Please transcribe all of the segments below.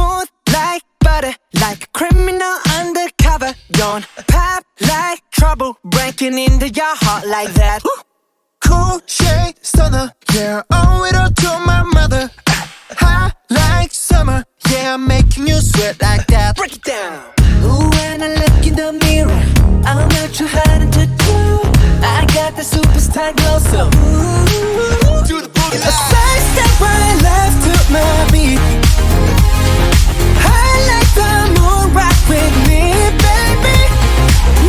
Smooth like butter, like a criminal undercover. Don't pop like trouble, breaking into your heart like that. Cool shade stunner, yeah, owe it all to my mother. Hot like summer, yeah, I'm making you sweat like that. Break it down. Ooh, when I look in the mirror, I'm not too hard to do. I got the superstar glow, so ooh, Do the boogie a side step right left to my beat. I like the moon, rock with me, baby.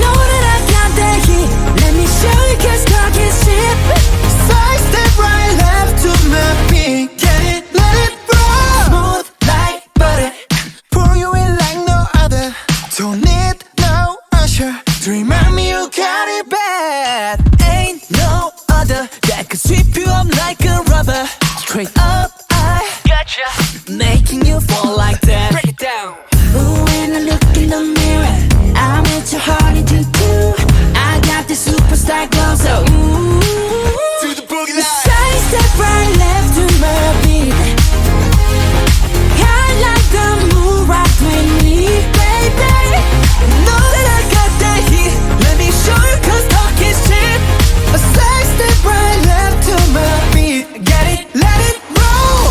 Know that I got that heat. Let me show you, 'cause talk is cheap. Side step right left to my beat. Get it, let it roll. Smooth like butter. Pour you in like no other. Don't need no usher to remind me you got it bad. Ain't no other that could sweep you up like a rubber. Straight up, I gotcha, making you fall like that. Break it down. Ooh, when I look in the mirror, I'm at your heart to do. I got the superstar glow, so ooh, Do the boogie line. side step right left to my beat. I like the moon, rock with me, baby. Know that I got that heat. Let me show you, 'cause talk is cheap. A side step right left to my beat. Get it, let it roll.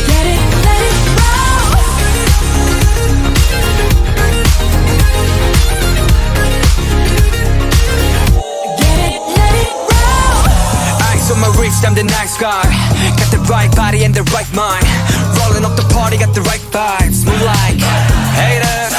Get it, let it roll. Get it, let it roll. Ice on my wrist, I'm the nice guy. Got the right body and the right mind. Rolling up the party, got the right vibes. Move like haters,